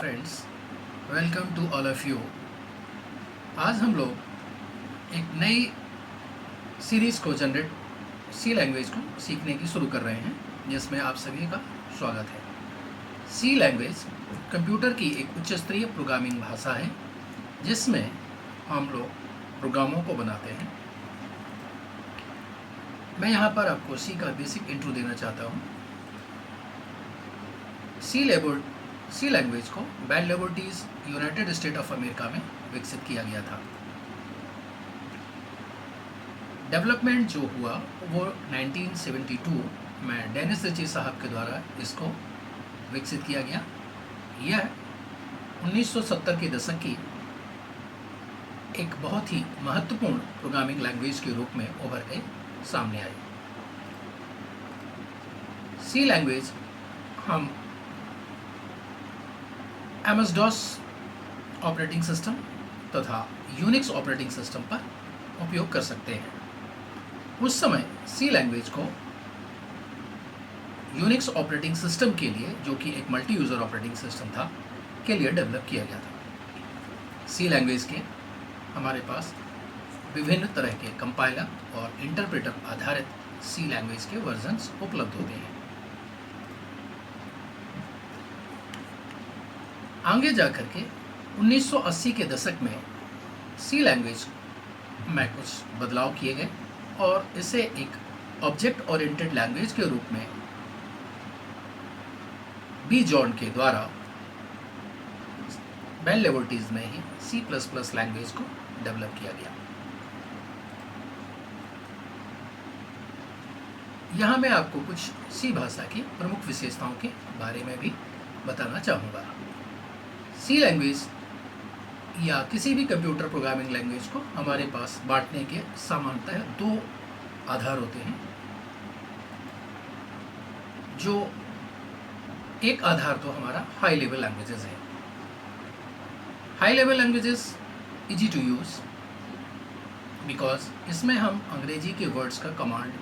Friends, welcome to all of you. आज हम लोग एक नई सीरीज़ को जनरेट सी लैंग्वेज को सीखने की शुरू कर रहे हैं, जिसमें आप सभी का स्वागत है। सी लैंग्वेज कंप्यूटर की एक उच्च स्तरीय प्रोग्रामिंग भाषा है, जिसमें हम लोग प्रोग्रामों को बनाते हैं। मैं यहाँ पर आपको सी का बेसिक इंट्रो देना चाहता हूँ। सी लैंग्वेज को Bell Laboratories United State of America में विकसित किया गया था। डेवलपमेंट जो हुआ वो 1972 में डेनिस रिची साहब के द्वारा इसको विकसित किया गया। यह 1970 के दशक की एक बहुत ही महत्वपूर्ण प्रोग्रामिंग लैंग्वेज के रूप में उभर के सामने आई। सी लैंग्वेज हम MS-DOS ऑपरेटिंग सिस्टम तथा यूनिक्स ऑपरेटिंग सिस्टम पर उपयोग कर सकते हैं। उस समय सी लैंग्वेज को यूनिक्स ऑपरेटिंग सिस्टम के लिए, जो कि एक मल्टी यूज़र ऑपरेटिंग सिस्टम था, के लिए डेवलप किया गया था। सी लैंग्वेज के हमारे पास विभिन्न तरह के कंपाइलर और इंटरप्रेटर आधारित सी लैंग्वेज के वर्जन्स उपलब्ध होते हैं। आगे जाकर के 1980 के दशक में सी लैंग्वेज में कुछ बदलाव किए गए और इसे एक ऑब्जेक्ट ओरिएंटेड लैंग्वेज के रूप में बी जॉन के द्वारा बेल लेबोरेटरीज में ही C++ लैंग्वेज को डेवलप किया गया। यहाँ मैं आपको कुछ सी भाषा की प्रमुख विशेषताओं के बारे में भी बताना चाहूँगा। सी लैंग्वेज या किसी भी कंप्यूटर प्रोग्रामिंग लैंग्वेज को हमारे पास बांटने के सामान्यतः दो आधार होते हैं। जो एक आधार तो हमारा हाई लेवल लैंग्वेजेस है। High level languages easy to use because इसमें हम अंग्रेजी के वर्ड्स का कमांड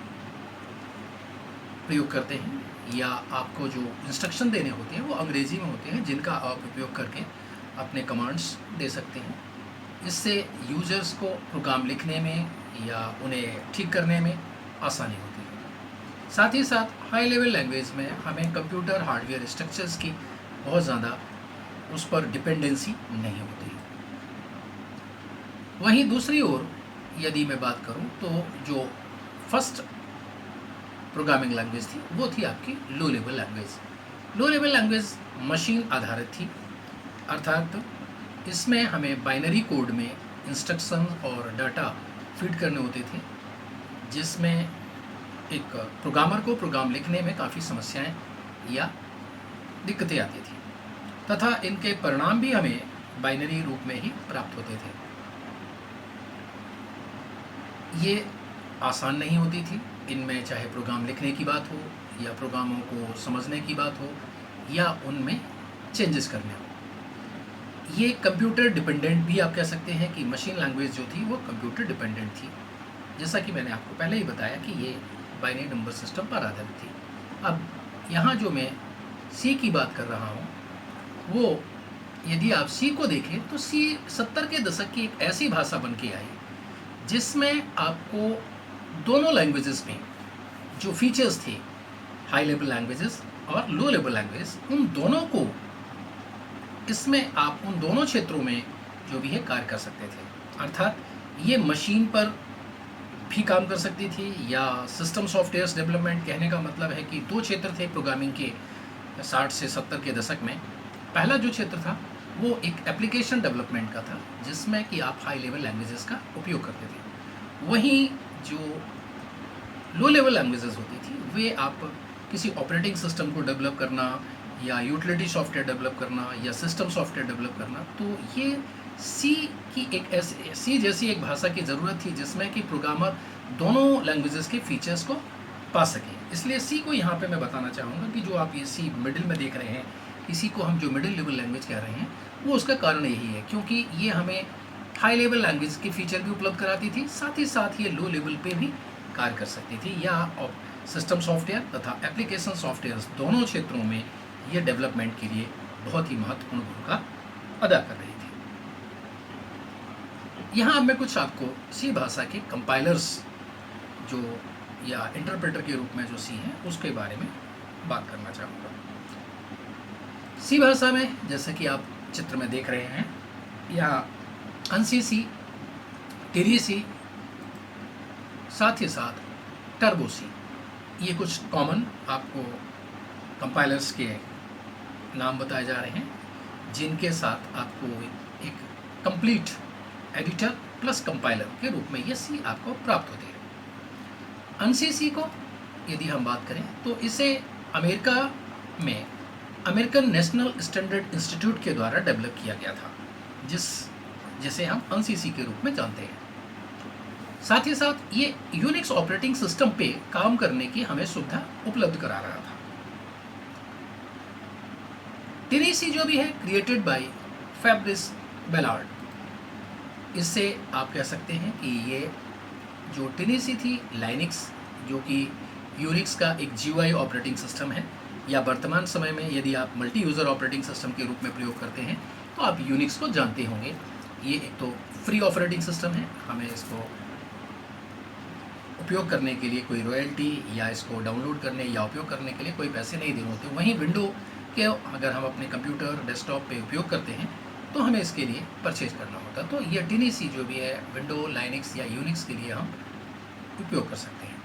प्रयोग करते हैं, या आपको जो इंस्ट्रक्शन देने होते हैं वो अंग्रेजी में होते हैं, जिनका आप उपयोग करके अपने कमांड्स दे सकते हैं। इससे यूजर्स को प्रोग्राम लिखने में या उन्हें ठीक करने में आसानी होती है। साथ ही साथ हाई लेवल लैंग्वेज में हमें कंप्यूटर हार्डवेयर स्ट्रक्चर्स की बहुत ज़्यादा उस पर डिपेंडेंसी नहीं होती। वहीं दूसरी ओर यदि मैं बात करूं तो जो फर्स्ट प्रोग्रामिंग लैंग्वेज थी वो थी आपकी low level language. Low level language machine आधारित थी, अर्थात इसमें हमें बाइनरी कोड में इंस्ट्रक्शन और डाटा फीड करने होते थे, जिसमें एक प्रोग्रामर को प्रोग्राम लिखने में काफ़ी समस्याएं या दिक्कतें आती थी, तथा इनके परिणाम भी हमें बाइनरी रूप में ही प्राप्त होते थे। ये आसान नहीं होती थी। इनमें चाहे प्रोग्राम लिखने की बात हो या प्रोग्रामों को समझने की बात हो या उनमें चेंजेस करने हो। ये कंप्यूटर डिपेंडेंट भी आप कह सकते हैं कि मशीन लैंग्वेज जो थी वो कंप्यूटर डिपेंडेंट थी, जैसा कि मैंने आपको पहले ही बताया कि ये बाइनरी नंबर सिस्टम पर आधारित थी। अब यहाँ जो मैं सी की बात कर रहा हूँ वो यदि आप सी को देखें तो सी 70 के दशक की एक ऐसी भाषा बन के आई जिसमें आपको दोनों लैंग्वेजेस में जो फीचर्स थे, हाई लेवल लैंग्वेजेस और लो लेवल लैंग्वेज, उन दोनों को इसमें आप उन दोनों क्षेत्रों में जो भी है कार्य कर सकते थे। अर्थात ये मशीन पर भी काम कर सकती थी या सिस्टम सॉफ्टवेयर्स डेवलपमेंट। कहने का मतलब है कि दो क्षेत्र थे प्रोग्रामिंग के 60 से 70 के दशक में। पहला जो क्षेत्र था वो एक एप्लीकेशन डेवलपमेंट का था, जिसमें कि आप हाई लेवल लैंग्वेजेस का उपयोग करते थे। वहीं जो लो लेवल लैंग्वेजेस होती थी वे आप किसी ऑपरेटिंग सिस्टम को डेवलप करना या यूटिलिटी सॉफ्टवेयर डेवलप करना या सिस्टम सॉफ्टवेयर डेवलप करना, तो ये सी की एक ऐसी सी जैसी एक भाषा की ज़रूरत थी जिसमें कि प्रोग्रामर दोनों लैंग्वेजेस के फीचर्स को पा सकें। इसलिए सी को यहाँ पे मैं बताना चाहूँगा कि जो आप ये सी मिडिल में देख रहे हैं, इसी को हम जो मिडिल लेवल लैंग्वेज कह रहे हैं, वो उसका कारण यही है क्योंकि ये हमें हाई लेवल लैंग्वेज की फीचर भी उपलब्ध कराती थी, साथ ही साथ ये लो लेवल पे भी कार्य कर सकती थी, या सिस्टम सॉफ्टवेयर तथा एप्लीकेशन सॉफ्टवेयर दोनों क्षेत्रों में ये डेवलपमेंट के लिए बहुत ही महत्वपूर्ण भूमिका अदा कर रही थी। यहाँ अब मैं कुछ आपको सी भाषा के कंपाइलर्स जो या इंटरप्रेटर के रूप में जो सी है उसके बारे में बात करना चाहूँगा। सी भाषा में जैसे कि आप चित्र में देख रहे हैं, यहाँ अंसी सी, टिरी सी, साथ ही साथ टर्बो सी, ये कुछ कॉमन आपको कंपाइलर्स के नाम बताए जा रहे हैं, जिनके साथ आपको एक कंप्लीट एडिटर प्लस कंपाइलर के रूप में ये सी आपको प्राप्त होती है। अंसी सी को यदि हम बात करें तो इसे अमेरिका में अमेरिकन नेशनल स्टैंडर्ड इंस्टीट्यूट के द्वारा डेवलप किया गया था, जिसे हम अंसी सी के रूप में जानते हैं। साथ ही साथ ये यूनिक्स ऑपरेटिंग सिस्टम पे काम करने की हमें सुविधा उपलब्ध करा रहा था। टेनेसी जो भी है क्रिएटेड बाय फैब्रिस बेलार्ड, इससे आप कह सकते हैं कि ये जो टेनेसी थी लाइनक्स जो कि यूनिक्स का एक जीयूआई ऑपरेटिंग सिस्टम है, या वर्तमान समय में यदि आप मल्टी यूज़र ऑपरेटिंग सिस्टम के रूप में प्रयोग करते हैं तो आप यूनिक्स को जानते होंगे। ये एक तो फ्री ऑपरेटिंग सिस्टम है, हमें इसको उपयोग करने के लिए कोई रॉयल्टी या इसको डाउनलोड करने या उपयोग करने के लिए कोई पैसे नहीं देने होते। वहीं विंडो के अगर हम अपने कंप्यूटर डेस्कटॉप पे उपयोग करते हैं तो हमें इसके लिए परचेज करना होता है। तो ये टेनेसी जो भी है विंडो, लाइनक्स या यूनिक्स के लिए हम उपयोग कर सकते हैं।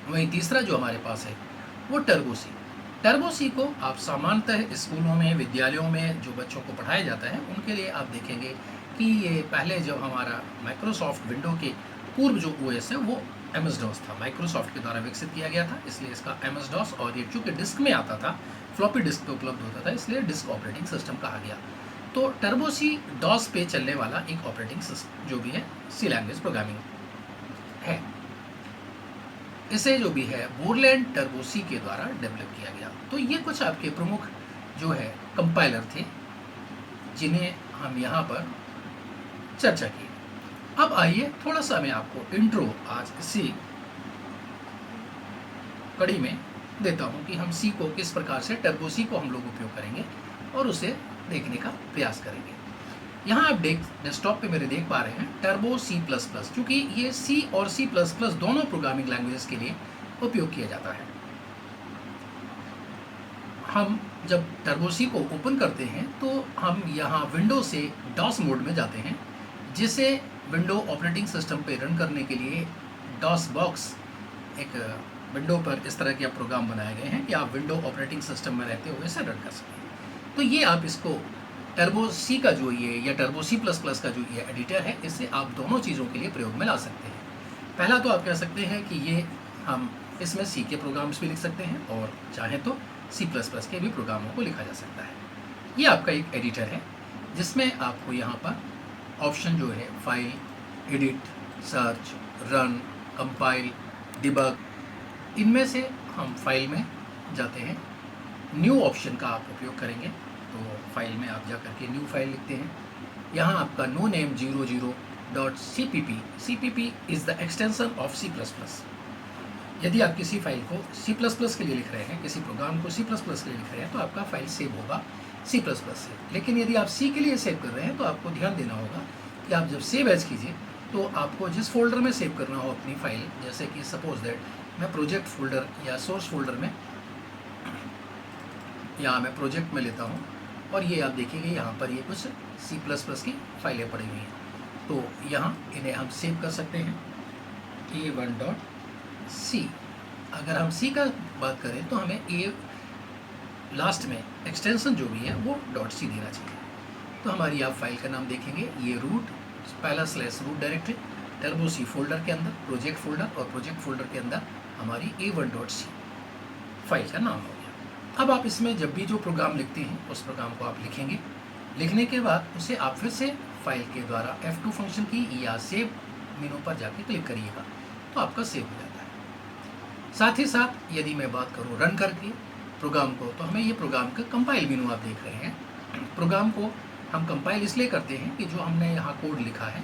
वहीं तीसरा जो हमारे पास है वो टर्बो सी। टर्बो सी को आप सामान्यतः स्कूलों में, विद्यालयों में जो बच्चों को पढ़ाया जाता है उनके लिए आप देखेंगे कि ये पहले जब हमारा माइक्रोसॉफ्ट विंडो के पूर्व जो ओएस है वो एमएस डॉस था, माइक्रोसॉफ्ट के द्वारा विकसित किया गया था, इसलिए इसका एमएस डॉस, और ये चूँकि डिस्क में आता था, फ्लॉपी डिस्क पे उपलब्ध होता था, इसलिए डिस्क ऑपरेटिंग सिस्टम कहा गया। तो टर्बो सी डॉस पे चलने वाला एक ऑपरेटिंग सिस्टम जो भी है सी लैंग्वेज प्रोग्रामिंग है। इसे जो भी है बोरलैंड टर्बो सी के द्वारा डेवलप किया गया। तो ये कुछ आपके प्रमुख जो है कंपाइलर थे जिन्हें हम यहाँ पर चर्चा की। अब आइए थोड़ा सा मैं आपको इंट्रो आज इसी कड़ी में देता हूँ कि हम सी को किस प्रकार से, टर्बो सी को हम लोग उपयोग करेंगे और उसे देखने का प्रयास करेंगे। यहाँ आप डेस्कटॉप पे मेरे देख पा रहे हैं टर्बो सी प्लस प्लस, चूँकि ये सी और सी प्लस प्लस दोनों प्रोग्रामिंग लैंग्वेजेस के लिए उपयोग किया जाता है। हम जब टर्बो सी को ओपन करते हैं तो हम यहाँ विंडो से डॉस मोड में जाते हैं, जिसे विंडो ऑपरेटिंग सिस्टम पे रन करने के लिए डॉस बॉक्स एक विंडो पर इस तरह के प्रोग्राम बनाए गए हैं कि आप विंडो ऑपरेटिंग सिस्टम में रहते हुए इसे रन कर सकें। तो ये आप इसको टर्बो सी का जो ये या टर्बो सी प्लस प्लस का जो ये एडिटर है, इससे आप दोनों चीज़ों के लिए प्रयोग में ला सकते हैं। पहला तो आप कह सकते हैं कि ये हम इसमें सी के प्रोग्राम्स भी लिख सकते हैं और चाहें तो सी प्लस प्लस के भी प्रोग्रामों को लिखा जा सकता है। ये आपका एक एडिटर है जिसमें आपको यहाँ पर ऑप्शन जो है file, edit, search, run, compile, debug, इनमें से हम फाइल में जाते हैं। न्यू ऑप्शन का आप उपयोग करेंगे तो फाइल में आप जा करके न्यू फाइल लिखते हैं। यहाँ आपका no name 00.cpp, cpp is the extension of C++। यदि आप किसी फाइल को C++ के लिए लिख रहे हैं, किसी प्रोग्राम को C++ के लिए लिख रहे हैं तो आपका फाइल सेव होगा C++ से। लेकिन यदि आप C के लिए सेव कर रहे हैं तो आपको ध्यान देना होगा कि आप जब सेव एज कीजिए तो आपको जिस फोल्डर में सेव करना हो अपनी फाइल, जैसे कि सपोज दैट मैं प्रोजेक्ट फोल्डर या सोर्स फोल्डर में, यहाँ मैं प्रोजेक्ट में लेता हूँ और ये आप देखेंगे यहाँ पर ये कुछ C++ की फाइलें पड़ी हुई हैं, तो यहाँ इन्हें हम सेव कर सकते हैं a1.c। अगर हम C का बात करें तो हमें a लास्ट में एक्सटेंशन जो भी है वो .c देना चाहिए। तो हमारी आप फाइल का नाम देखेंगे, ये रूट पहला /root directory, turbo C folder के अंदर प्रोजेक्ट फोल्डर, और प्रोजेक्ट फोल्डर के अंदर हमारी a1.c फाइल का नाम हो गया। अब आप इसमें जब भी जो प्रोग्राम लिखते हैं उस प्रोग्राम को आप लिखेंगे, लिखने के बाद उसे आप फिर से फाइल के द्वारा F2 फंक्शन की या सेव मेनू पर जाके क्लिक करिएगा तो आपका सेव हो जाता है। साथ ही साथ यदि मैं बात करूँ रन करके प्रोग्राम को, तो हमें ये प्रोग्राम का कंपाइल मेनू आप देख रहे हैं। प्रोग्राम को हम कंपाइल इसलिए करते हैं कि जो हमने यहाँ कोड लिखा है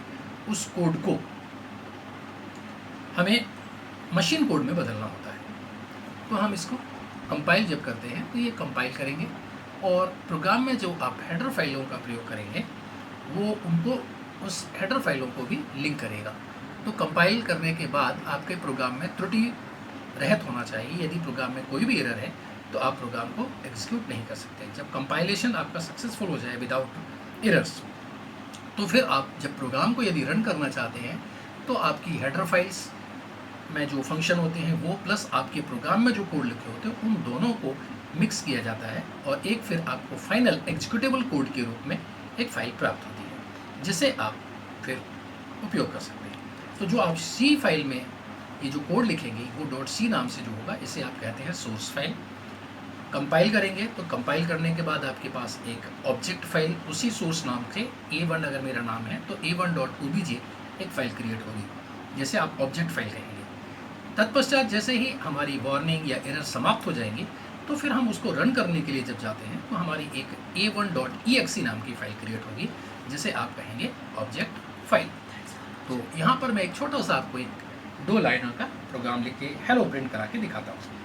उस कोड को हमें मशीन कोड में बदलना होता है। तो हम इसको कंपाइल जब करते हैं तो ये कंपाइल करेंगे और प्रोग्राम में जो आप हेडर फाइलों का प्रयोग करेंगे वो उनको उस हेडर फाइलों को भी लिंक करेगा। तो कंपाइल करने के बाद आपके प्रोग्राम में त्रुटि रहित होना चाहिए। यदि प्रोग्राम में कोई भी एरर है तो आप प्रोग्राम को एग्जीक्यूट नहीं कर सकते। जब कंपाइलेशन आपका सक्सेसफुल हो जाए विदाउट एरर्स, तो फिर आप जब प्रोग्राम को यदि रन करना चाहते हैं तो आपकी हेडर फाइल्स में जो फंक्शन होते हैं वो प्लस आपके प्रोग्राम में जो कोड लिखे होते हैं उन दोनों को मिक्स किया जाता है और एक फिर आपको फाइनल एग्जीक्यूटेबल कोड के रूप में एक फाइल प्राप्त होती है जिसे आप फिर उपयोग कर सकते हैं। तो जो आप सी फाइल में ये जो कोड लिखेंगे वो .c नाम से जो होगा इसे आप कहते हैं सोर्स फाइल। कंपाइल करेंगे तो कंपाइल करने के बाद आपके पास एक ऑब्जेक्ट फाइल उसी सोर्स नाम से a1 अगर मेरा नाम है तो a1.obj एक फाइल क्रिएट होगी जैसे आप ऑब्जेक्ट फाइल कहेंगे। तत्पश्चात जैसे ही हमारी वार्निंग या एरर समाप्त हो जाएंगी तो फिर हम उसको रन करने के लिए जब जाते हैं तो हमारी एक a1.exe नाम की फाइल क्रिएट होगी जिसे आप कहेंगे ऑब्जेक्ट फाइल। तो यहाँ पर मैं एक छोटा सा आपको एक 2 लाइनों का प्रोग्राम लिख के हेलो प्रिंट करा के दिखाता हूँ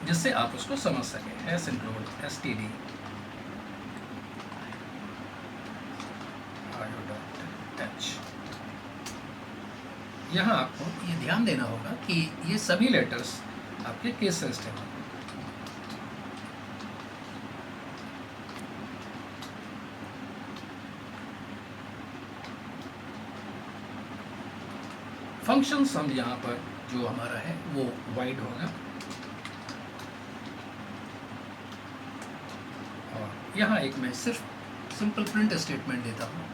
जिससे आप उसको समझ सकें। S include std h। यहाँ आपको ये ध्यान देना होगा कि ये सभी लेटर्स आपके केस सेंसिटिव हैं। फंक्शन सम यहाँ पर जो हमारा है वो वाइड होगा और यहाँ एक मैं सिर्फ सिंपल प्रिंट स्टेटमेंट देता हूँ।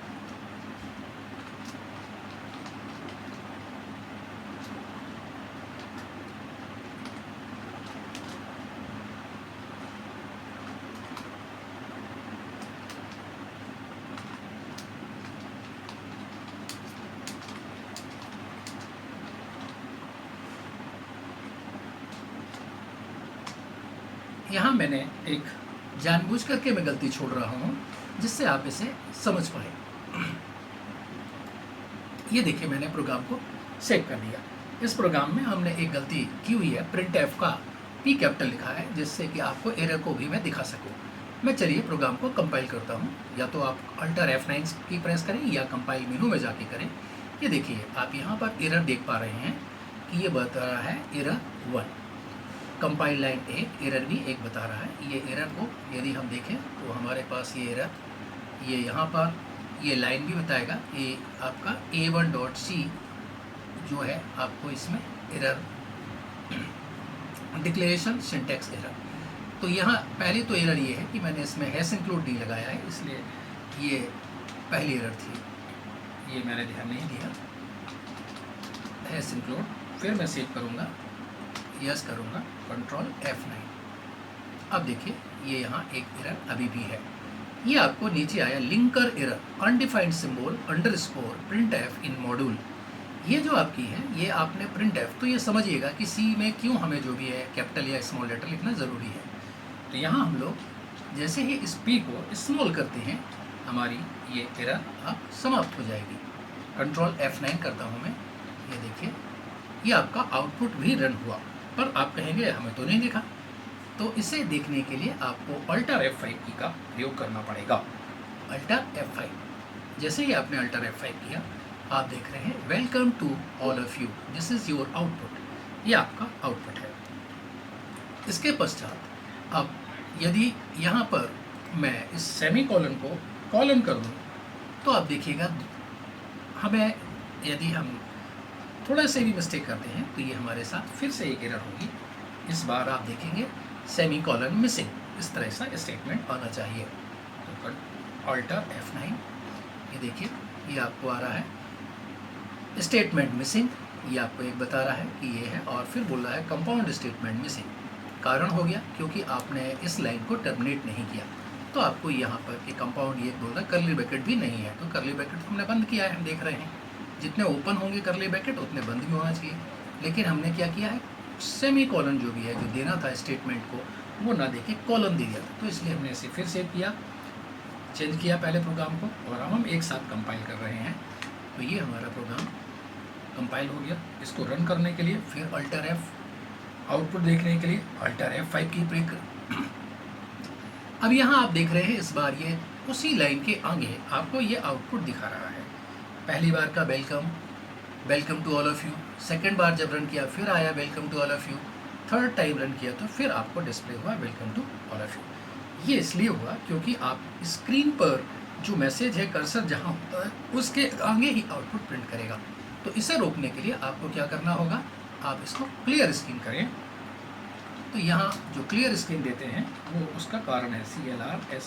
यहाँ मैंने एक जानबूझ करके मैं गलती छोड़ रहा हूँ जिससे आप इसे समझ पाए। ये देखिए मैंने प्रोग्राम को सेव कर दिया। इस प्रोग्राम में हमने एक गलती की हुई है, प्रिंट एफ का पी कैपिटल लिखा है जिससे कि आपको एरर को भी मैं दिखा सकूँ। मैं चलिए प्रोग्राम को कंपाइल करता हूँ, या तो आप अल्टर F9 की प्रेस करें या कंपाइल मेनू में जाके करें। ये देखिए आप यहाँ पर एरर देख पा रहे हैं कि ये बता रहा है एरर 1। कंपाइल लाइन एरर भी एक बता रहा है। ये एरर को यदि हम देखें तो हमारे पास ये एरर, ये यहाँ पर ये लाइन भी बताएगा कि आपका a1.c जो है आपको इसमें एरर डिक्लेरेशन सिंटैक्स एरर। तो यहाँ पहली तो एरर ये है कि मैंने इसमें हैश इंक्लूड नहीं लगाया है, इसलिए ये पहली एरर थी, ये मैंने ध्यान नहीं दिया। हैश इंक्लूड, फिर मैं सेव करूँगा, यस करूँगा, कंट्रोल F9। अब देखिए ये यहाँ एक एरर अभी भी है। ये आपको नीचे आया linker error undefined symbol underscore printf in module. ये जो आपकी है ये आपने प्रिंट एफ, तो ये समझिएगा कि सी में क्यों हमें जो भी है कैपिटल या स्मॉल लेटर लिखना ज़रूरी है। तो यहाँ हम लोग जैसे ही इस पी को स्मॉल करते हैं हमारी ये एरर अब समाप्त हो जाएगी। कंट्रोल F9 करता हूँ मैं, ये देखिए ये आपका आउटपुट भी रन हुआ, पर आप कहेंगे हमें तो नहीं दिखा। तो इसे देखने के लिए आपको अल्टर F5 की का प्रयोग करना पड़ेगा। अल्टर F5, जैसे ही आपने अल्टर F5 किया आप देख रहे हैं welcome to all of you, this is your output. ये आपका आउटपुट है। इसके पश्चात अब यदि यहाँ पर मैं इस सेमी कॉलन को कॉलन कर दूँ तो आप देखिएगा हमें, यदि हम थोड़ा से भी मिस्टेक करते हैं तो ये हमारे साथ फिर से एक एरर होगी। इस बार आप देखेंगे सेमी कॉलन मिसिंग, इस तरह सा स्टेटमेंट आना चाहिए। तो अल्टर F9, ये देखिए ये आपको आ रहा है स्टेटमेंट मिसिंग, ये आपको एक बता रहा है कि ये है, और फिर बोल रहा है कंपाउंड स्टेटमेंट मिसिंग। कारण हो गया क्योंकि आपने इस लाइन को टर्मिनेट नहीं किया। तो आपको यहाँ पर कि कंपाउंड ये बोल रहा है, करली ब्रैकेट भी नहीं है, तो करली ब्रैकेट हमने बंद किया है। हम देख रहे हैं जितने ओपन होंगे करली ब्रैकेट उतने बंद भी होना चाहिए, लेकिन हमने क्या किया है सेमी कॉलन जो भी है जो देना था स्टेटमेंट को वो ना देके कॉलन दे दिया था। तो इसलिए हमने इसे फिर सेव किया, चेंज किया पहले प्रोग्राम को, और अब हम एक साथ कंपाइल कर रहे हैं। तो ये हमारा प्रोग्राम कंपाइल हो गया। इसको रन करने के लिए फिर अल्टर F, आउटपुट देखने के लिए अल्टर F5 की अब यहाँ आप देख रहे हैं इस बार ये उसी लाइन के आगे आपको ये आउटपुट दिखा रहा है। पहली बार का welcome, welcome to all of you. Second बार जब रन किया फिर आया welcome to all of you. Third time run किया तो फिर आपको डिस्प्ले हुआ welcome to all of you. ये इसलिए हुआ क्योंकि आप स्क्रीन पर जो मैसेज है कर्सर जहाँ होता है उसके आगे ही आउटपुट प्रिंट करेगा। तो इसे रोकने के लिए आपको क्या करना होगा, आप इसको क्लियर स्क्रीन करें। तो यहाँ जो क्लियर स्क्रीन देते हैं वो उसका कारण है CLR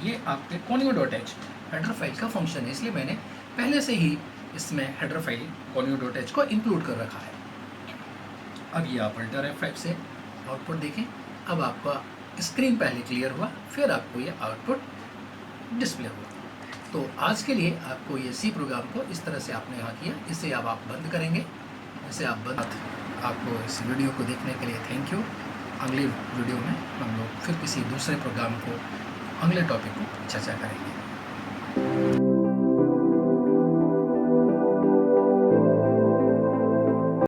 ये आपके conio.h हेडर फाइल का फंक्शन है, इसलिए मैंने पहले से ही इसमें हेडर फाइल conio.h को इंक्लूड कर रखा है। अब ये आप अल्टर F5 से आउटपुट देखें। अब आपका स्क्रीन पहले क्लियर हुआ, फिर आपको ये आउटपुट डिस्प्ले हुआ। तो आज के लिए आपको ये C प्रोग्राम को इस तरह से आपने यहाँ किया। इसे अब आप बंद करेंगे। इसे आप बंद आपको इस वीडियो को देखने के लिए थैंक यू। अगले वीडियो में हम लोग फिर किसी दूसरे प्रोग्राम को, अगले टॉपिक को चर्चा करेंगे।